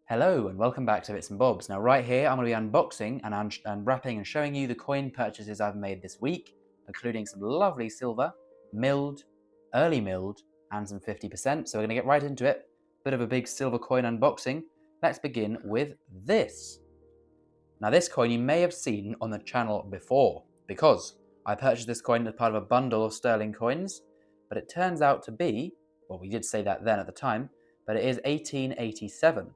Hello and welcome back to Bits and Bobs. Now right here I'm going to be unboxing and unwrapping and showing you the coin purchases I've made this week, including some lovely silver, milled, early milled, and some 50%. So we're going to get right into it. Bit of a big silver coin unboxing. Let's begin with this. Now this coin you may have seen on the channel before, because I purchased this coin as part of a bundle of sterling coins, but it turns out to be, well, we did say that then at the time, but it is 1887.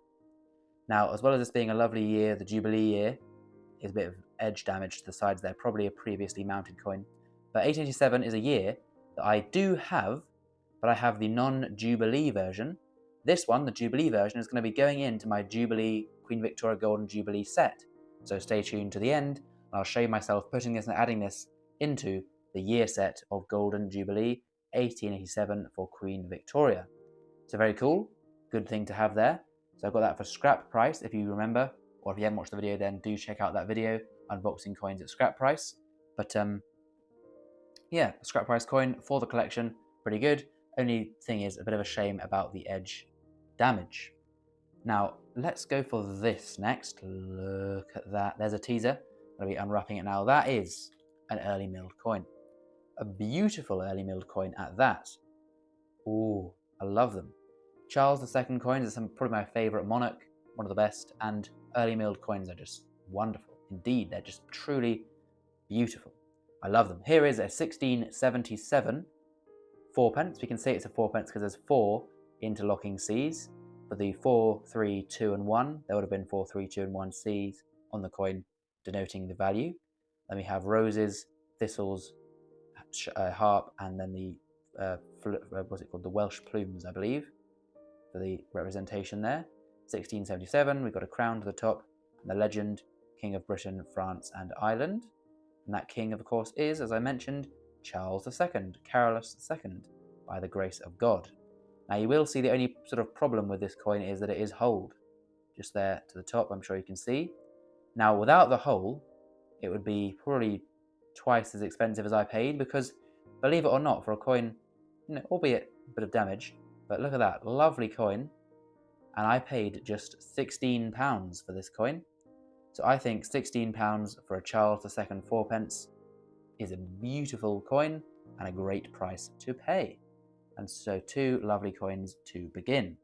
Now, as well as this being a lovely year, the Jubilee year is a bit of edge damage to the sides there, probably a previously mounted coin. But 1887 is a year that I do have, but I have the non-Jubilee version. This one, the Jubilee version, is going to be going into my Jubilee Queen Victoria Golden Jubilee set. So stay tuned to the end, and I'll show you myself putting this and adding this into the year set of Golden Jubilee 1887 for Queen Victoria. So very cool, good thing to have there. So I've got that for scrap price, if you remember, or if you haven't watched the video, then do check out that video, unboxing coins at scrap price. But yeah, scrap price coin for the collection, pretty good. Only thing is a bit of a shame about the edge damage. Now, let's go for this next. Look at that. There's a teaser. I'm going to be unwrapping it now. That is an early milled coin. A beautiful early milled coin at that. Ooh, I love them. Charles II coins are probably my favourite monarch, one of the best, and early milled coins are just wonderful. Indeed, they're just truly beautiful. I love them. Here is a 1677 fourpence. We can say it's a fourpence because there's 4 interlocking C's. For the 4, 3, 2 and 1, there would have been 4, 3, 2 and 1 C's on the coin denoting the value. Then we have roses, thistles, harp, and then the what's it called? The Welsh plumes, I believe, for the representation there. 1677, we've got a crown to the top, and the legend, King of Britain, France and Ireland. And that king, of course, is, as I mentioned, Charles II, Carolus II, by the grace of God. Now you will see the only sort of problem with this coin is that it is holed. Just there to the top, I'm sure you can see. Now without the hole, it would be probably twice as expensive as I paid, because believe it or not, for a coin, albeit a bit of damage, but look at that, lovely coin, and I paid just £16 for this coin. So I think £16 for a Charles II fourpence is a beautiful coin and a great price to pay. And so 2 lovely coins to begin.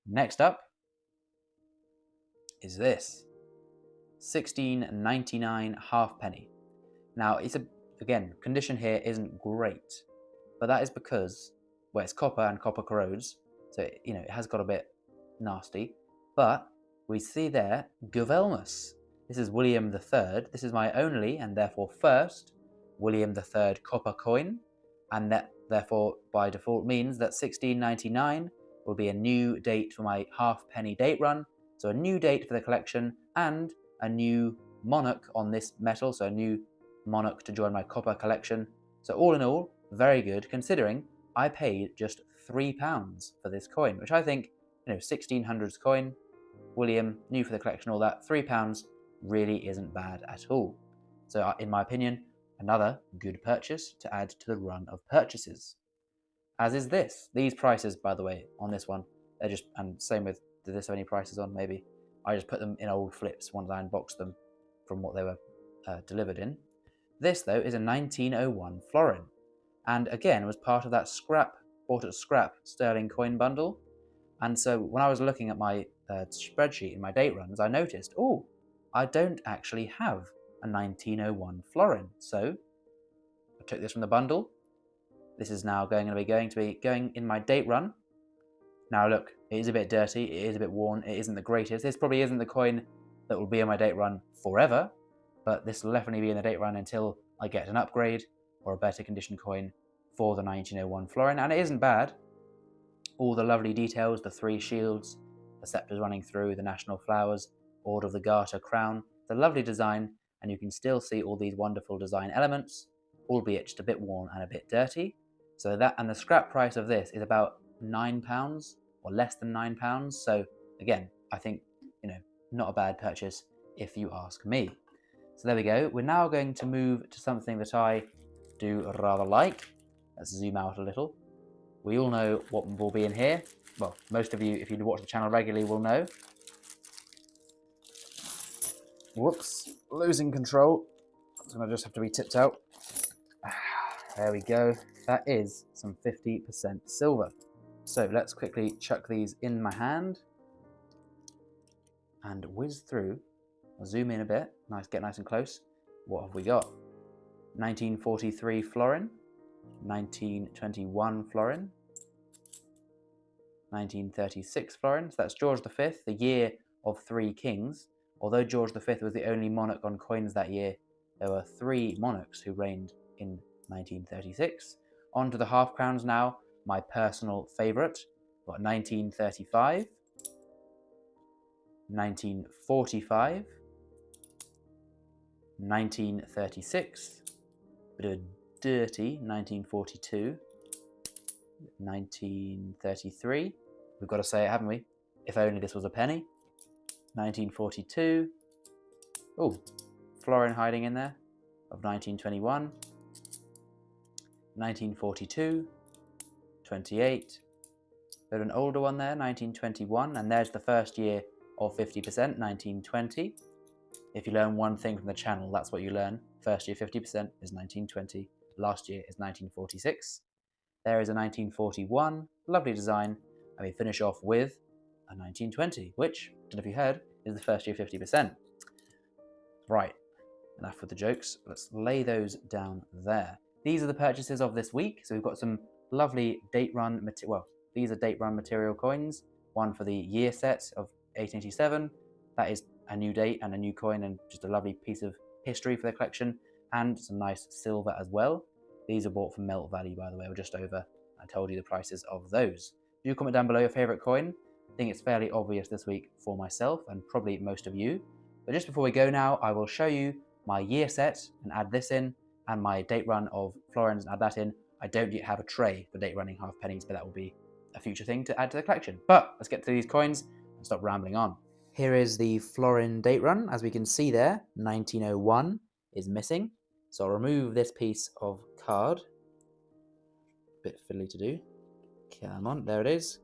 Next up is this 1699 halfpenny. Now again, condition here isn't great, but that is because, well, it's copper and copper corrodes, so it has got a bit nasty. But we see there Guvelmus. This is William III. This is my only and therefore first William III copper coin, and that therefore by default means that 1699 will be a new date for my halfpenny date run. So a new date for the collection and a new monarch on this metal, so a new monarch to join my copper collection. So all in all, very good, considering I paid just £3 for this coin, which I think, 1600s coin, William, new for the collection, all that, £3 really isn't bad at all. So in my opinion, another good purchase to add to the run of purchases. As is this. These prices, by the way, on this one, they're just, and same with, did this have any prices on? Maybe. I just put them in old flips once I unboxed them from what they were delivered in. This, though, is a 1901 florin, and again was part of that bought at scrap sterling coin bundle. And so when I was looking at my spreadsheet in my date runs, I noticed, I don't actually have a 1901 florin. So I took this from the bundle. This is now going to be going in my date run. Now look, it is a bit dirty, it is a bit worn, it isn't the greatest. This probably isn't the coin that will be in my date run forever, but this will definitely be in the date run until I get an upgrade or a better condition coin for the 1901 florin, and it isn't bad. All the lovely details, the 3 shields, the scepters running through, the national flowers, Order of the Garter crown. It's a lovely design, and you can still see all these wonderful design elements, albeit just a bit worn and a bit dirty. So that, and the scrap price of this is about £9 or less than £9. So again, I think, not a bad purchase if you ask me. So there we go. We're now going to move to something that I do rather like. Let's zoom out a little. We all know what will be in here. Well, most of you, if you watch the channel regularly, will know. Whoops, losing control. It's going to just have to be tipped out. There we go. That is some 50% silver. So let's quickly chuck these in my hand and whiz through. I'll zoom in a bit. Nice, get nice and close. What have we got? 1943 florin, 1921 florin, 1936 florin. So that's George V, the year of 3 kings. Although George V was the only monarch on coins that year, there were 3 monarchs who reigned in 1936. On to the half crowns now, my personal favourite. Got 1935, 1945, 1936, bit of a dirty 1942, 1933. We've got to say it, haven't we? If only this was a penny. 1942. Oh, florin hiding in there of 1921. 1942. 28. There's an older one there, 1921, and there's the first year of 50%, 1920. If you learn one thing from the channel, that's what you learn. First year 50% is 1920. Last year is 1946. There is a 1941, lovely design, and we finish off with a 1920, which, I don't know if you heard, is the first year 50%. Right, enough with the jokes. Let's lay those down there. These are the purchases of this week. So we've got some lovely date run material. Well, these are date run material coins. One for the year set of 1887. That is a new date and a new coin and just a lovely piece of history for the collection. And some nice silver as well. These are bought from melt value, by the way, or just over. I told you the prices of those. Do comment down below your favorite coin. I think it's fairly obvious this week for myself and probably most of you. But just before we go now, I will show you my year set and add this in, and my date run of florins and add that in. I don't yet have a tray for date running half pennies, but that will be a future thing to add to the collection. But let's get to these coins and stop rambling on. Here is the florin date run. As we can see there, 1901 is missing. So I'll remove this piece of card. Bit fiddly to do. Come on, there it is.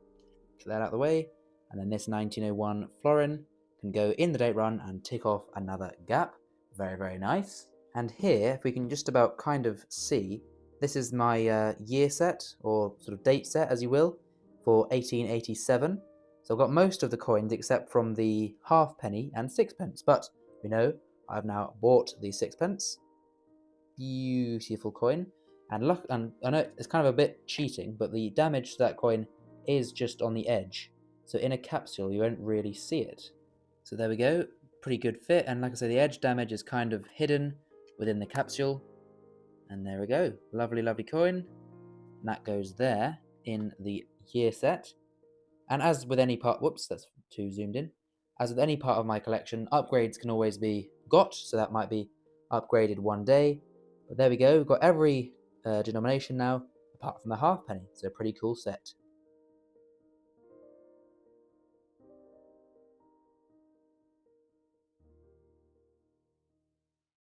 Get that out of the way. And then this 1901 florin can go in the date run and tick off another gap. Very, very nice. And here, if we can just about kind of see, this is my year set, or sort of date set, as you will, for 1887. So I've got most of the coins except from the halfpenny and sixpence. But we know I've now bought the sixpence. Beautiful coin. And look, and I know it's kind of a bit cheating, but the damage to that coin is just on the edge. So in a capsule, you won't really see it. So there we go. Pretty good fit. And like I say, the edge damage is kind of hidden within the capsule. And there we go. Lovely, lovely coin. And that goes there in the year set. And as with any part, whoops, that's too zoomed in. As with any part of my collection, upgrades can always be got. So that might be upgraded one day. But there we go. We've got every denomination now, apart from the halfpenny. So a pretty cool set.